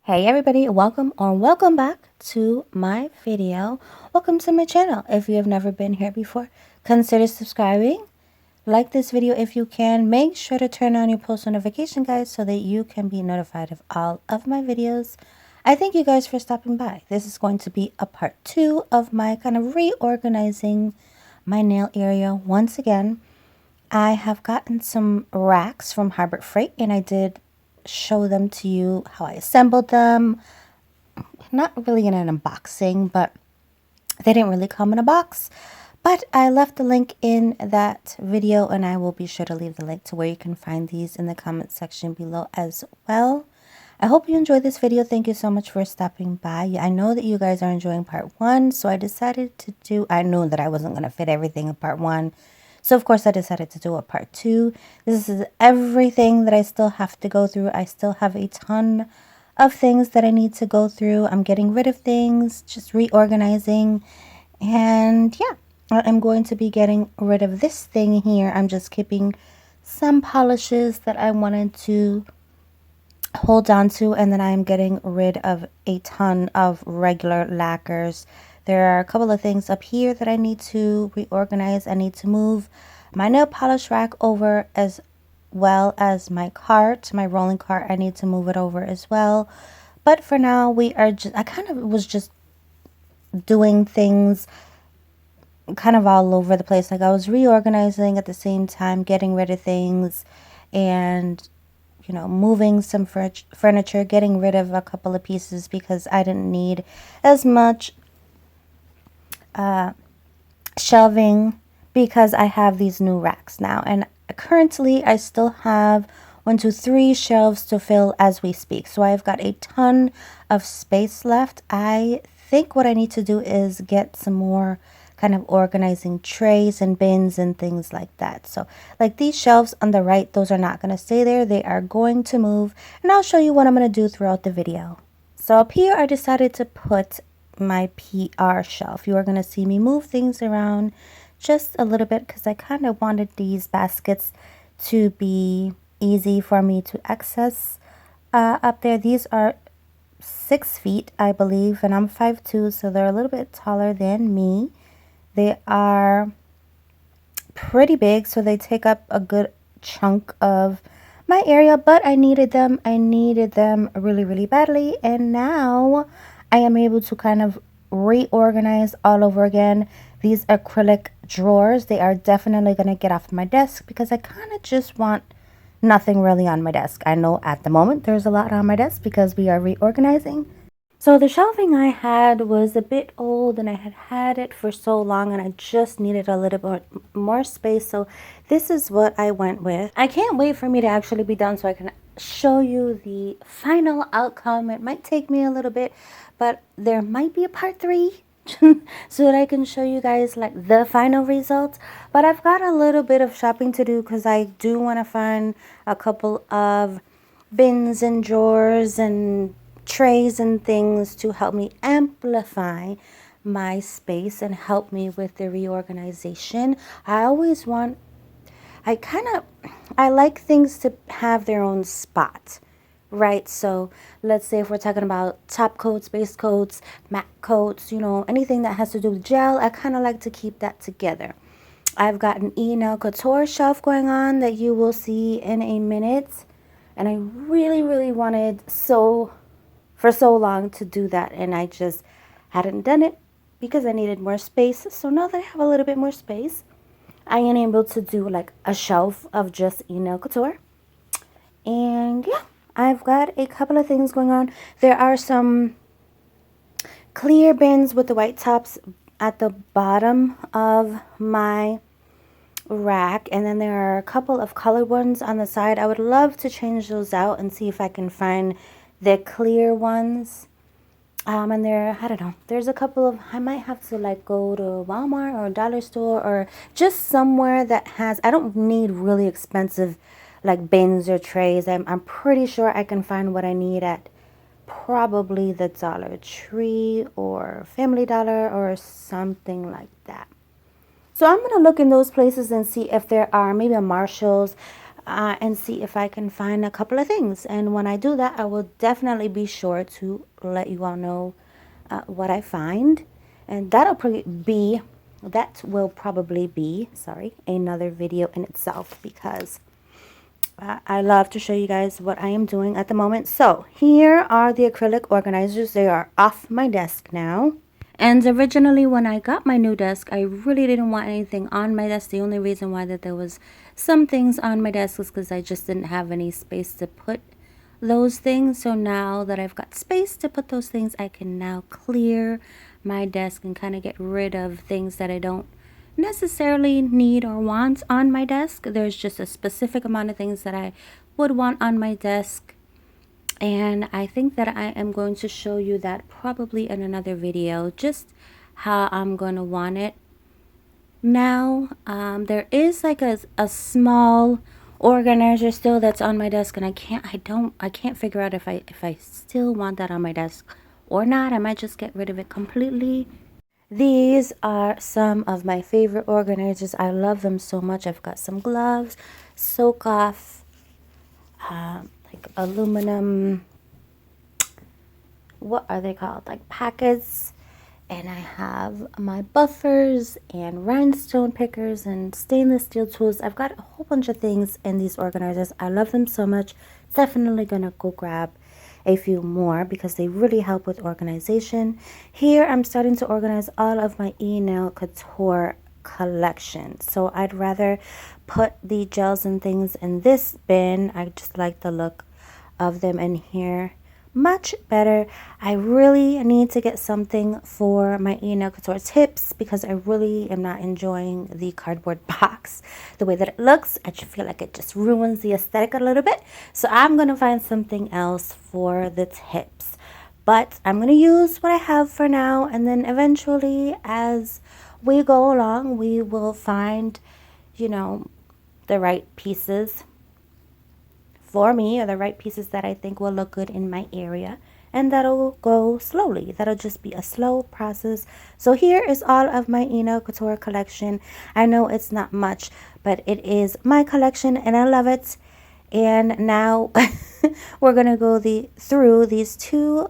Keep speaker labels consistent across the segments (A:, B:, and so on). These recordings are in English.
A: Hey everybody, welcome back to my video. Welcome to my channel. If you have never been here before, consider subscribing. Like this video if you can. Make sure to turn on your post notification guys so that you can be notified of all of my videos. I thank you guys for stopping by. This is going to be a part 2 of my kind of reorganizing my nail area. Once again, I have gotten some racks from Harbor Freight and I did show them to you how I assembled them. Not really in an unboxing, but they didn't really come in a box. But I left the link in that video and I will be sure to leave the link to where you can find these in the comment section below as well. I hope you enjoyed this video. Thank you so much for stopping by. I know that you guys are enjoying part 1, so I decided to do, I knew that I wasn't going to fit everything in part 1. So of course I decided to do a part 2. This is everything that I still have to go through. I still have a ton of things that I need to go through. I'm getting rid of things, just reorganizing. And yeah, I'm going to be getting rid of this thing here. I'm just keeping some polishes that I wanted to hold on to, and then I'm getting rid of a ton of regular lacquers. There are a couple of things up here that I need to reorganize. I need to move my nail polish rack over as well as my cart, my rolling cart. I need to move it over as well. But for now, we are just, I kind of was just doing things kind of all over the place. Like I was reorganizing at the same time, getting rid of things and moving some furniture, getting rid of a couple of pieces because I didn't need as much shelving because I have these new racks now. And currently I still have 1, 2, 3 shelves to fill as we speak. So I've got a ton of space left. I think what I need to do is get some more kind of organizing trays and bins and things like that. So like these shelves on the right, those are not going to stay there. They are going to move, and I'll show you what I'm going to do throughout the video. So up here, I decided to put my PR shelf. You are going to see me move things around just a little bit because I kind of wanted these baskets to be easy for me to access up there. These are 6 feet, I believe, and I'm 5'2", so they're a little bit taller than me. They are pretty big, so they take up a good chunk of my area, but I needed them. I needed them really, really badly, and now I am able to kind of reorganize all over again. These acrylic drawers, they are definitely going to get off my desk because I kind of just want nothing really on my desk. I know at the moment there's a lot on my desk because we are reorganizing. So the shelving I had was a bit old and I had had it for so long and I just needed a little bit more space. So this is what I went with. I can't wait for me to actually be done so I can show you the final outcome. It might take me a little bit, but there might be a part 3 so that I can show you guys like the final results. But I've got a little bit of shopping to do because I do want to find a couple of bins and drawers and trays and things to help me amplify my space and help me with the reorganization. I like things to have their own spot, right? So let's say if we're talking about top coats, base coats, matte coats, anything that has to do with gel, I kind of like to keep that together. I've got an E-Nail Couture shelf going on that you will see in a minute. And I really, really wanted for so long to do that, and I just hadn't done it because I needed more space. So now that I have a little bit more space, I am able to do like a shelf of just E-Nail Couture. And yeah, I've got a couple of things going on. There are some clear bins with the white tops at the bottom of my rack, and then there are a couple of colored ones on the side. I would love to change those out and see if I can find the clear ones. And I don't know, there's a couple of, I might have to like go to Walmart or Dollar Store or just somewhere that has, I don't need really expensive like bins or trays. I'm pretty sure I can find what I need at probably the Dollar Tree or Family Dollar or something like that. So I'm going to look in those places and see if there are maybe a Marshall's. and see if I can find a couple of things. And when I do that, I will definitely be sure to let you all know what I find. And that will probably be, sorry, another video in itself, because I love to show you guys what I am doing at the moment. So here are the acrylic organizers. They are off my desk now. And originally when I got my new desk, I really didn't want anything on my desk. The only reason why that there was some things on my desk was because I just didn't have any space to put those things. So now that I've got space to put those things, I can now clear my desk and kind of get rid of things that I don't necessarily need or want on my desk. There's just a specific amount of things that I would want on my desk, and I think that I am going to show you that probably in another video, just how I'm going to want it. Now there is like a small organizer still that's on my desk, and I can't figure out if I still want that on my desk or not. I might just get rid of it completely. These are some of my favorite organizers. I love them so much. I've got some gloves, soak off, like aluminum, what are they called, like packets. And I have my buffers and rhinestone pickers and stainless steel tools. I've got a whole bunch of things in these organizers. I love them so much. Definitely gonna go grab a few more because they really help with organization. Here I'm starting to organize all of my eNail Couture collection. So I'd rather put the gels and things in this bin. I just like the look of them in here much better. I really need to get something for my eNail Couture tips because I really am not enjoying the cardboard box the way that it looks. I just feel like it just ruins the aesthetic a little bit. So I'm going to find something else for the tips. But I'm going to use what I have for now, and then eventually as we go along, we will find, you know, the right pieces for me, or the right pieces that I think will look good in my area, and that'll go slowly. That'll just be a slow process. So here is all of my eNail Couture collection. I know it's not much, but it is my collection and I love it. And now we're gonna go through these two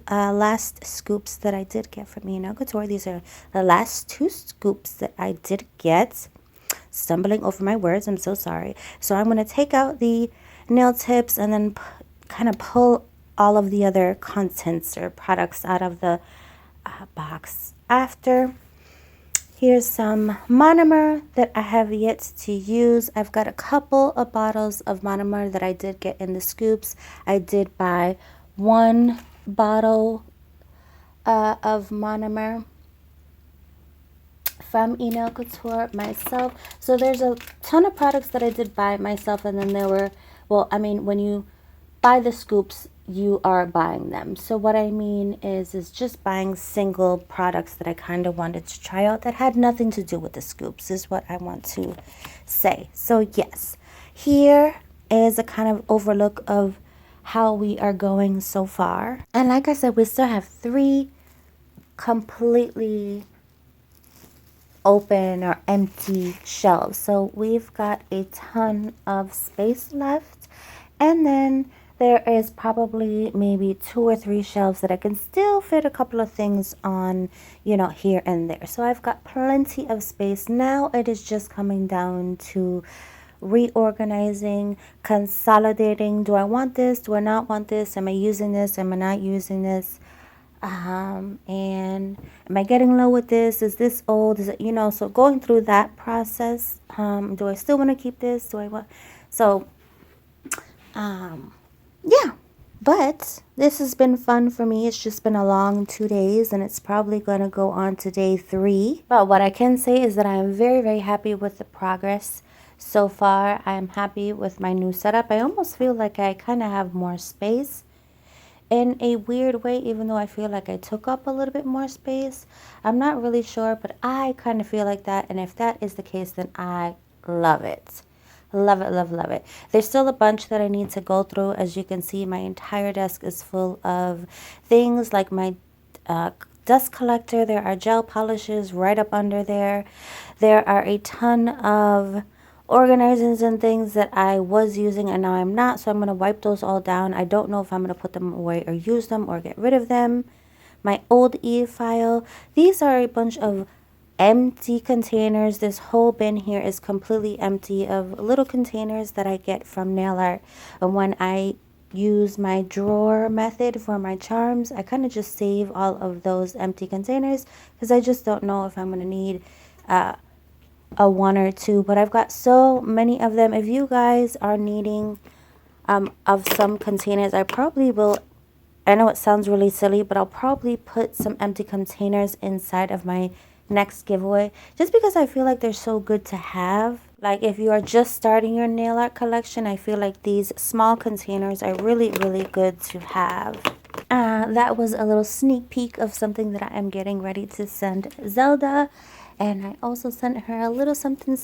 A: last scoops that I did get from eNail Couture. These are the last two scoops that I did get. Stumbling over my words, I'm so sorry. So I'm gonna take out the nail tips and then kind of pull all of the other contents or products out of the box after. Here's some monomer that I have yet to use. I've got a couple of bottles of monomer that I did get in the scoops. I did buy one bottle of monomer from eNail Couture myself. So there's a ton of products that I did buy myself, and then there were, well, I mean, when you buy the scoops, you are buying them. So what I mean is just buying single products that I kind of wanted to try out that had nothing to do with the scoops is what I want to say. So yes, here is a kind of overlook of how we are going so far. And like I said, we still have 3 completely open or empty shelves. So we've got a ton of space left, and then there is probably maybe 2 or 3 shelves that I can still fit a couple of things on, you know, here and there. So I've got plenty of space. Now it is just coming down to reorganizing, consolidating. Do I want this? Do I not want this? Am I using this? Am I not using this? And am I getting low with this? Is this old? Is it, you know, so going through that process. Do I still want to keep this? Do I want? So, yeah, but this has been fun for me. It's just been a long 2 days, and it's probably going to go on to day 3. But what I can say is that I am very, very happy with the progress so far. I am happy with my new setup. I almost feel like I kind of have more space in a weird way, even though I feel like I took up a little bit more space. I'm not really sure, but I kind of feel like that. And if that is the case, then I love it. Love it, love, love it. There's still a bunch that I need to go through. As you can see, my entire desk is full of things like my dust collector. There are gel polishes right up under there. There are a ton of organizing some things that I was using and now I'm not. So I'm going to wipe those all down. I don't know if I'm going to put them away or use them or get rid of them. My old e-file. These are a bunch of empty containers. This whole bin here is completely empty of little containers that I get from nail art. And when I use my drawer method for my charms, I kind of just save all of those empty containers because I just don't know if I'm going to need a one or two, but I've got so many of them. If you guys are needing of some containers, I probably will, I know it sounds really silly, but I'll probably put some empty containers inside of my next giveaway just because I feel like they're so good to have. Like if you are just starting your nail art collection, I feel like these small containers are really, really good to have. That was a little sneak peek of something that I am getting ready to send Zelda. And I also sent her a little something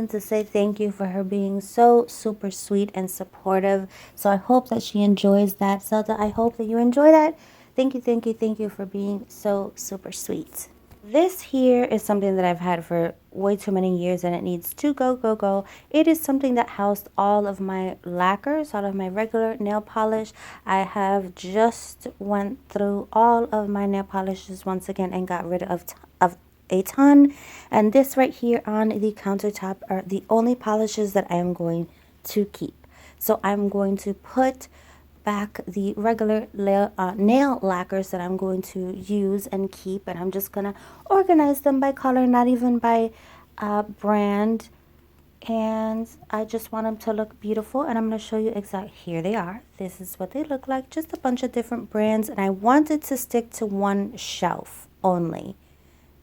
A: to say thank you for her being so super sweet and supportive. So I hope that she enjoys that. Zelda, I hope that you enjoy that. Thank you for being so super sweet. This here is something that I've had for way too many years and it needs to go. It is something that housed all of my lacquers, all of my regular nail polish. I have just went through all of my nail polishes once again and got rid of a ton. And this right here on the countertop are the only polishes that I am going to keep. So I'm going to put back the regular nail lacquers that I'm going to use and keep, and I'm just gonna organize them by color, not even by brand. And I just want them to look beautiful, and I'm going to show you exactly. Here they are. This is what they look like, just a bunch of different brands, and I wanted to stick to one shelf only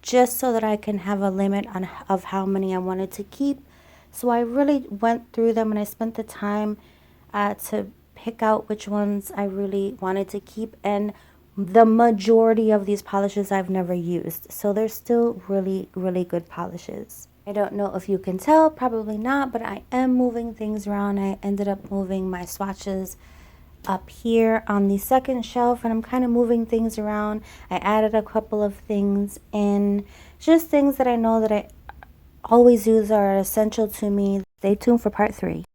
A: just so that I can have a limit of how many I wanted to keep. So I really went through them and I spent the time to pick out which ones I really wanted to keep, and the majority of these polishes I've never used, so they're still really good polishes. I don't know if you can tell, probably not, but I am moving things around. I ended up moving my swatches up here on the second shelf, and I'm kind of moving things around. I added a couple of things in, just things that I know that I always use are essential to me. Stay tuned for part 3.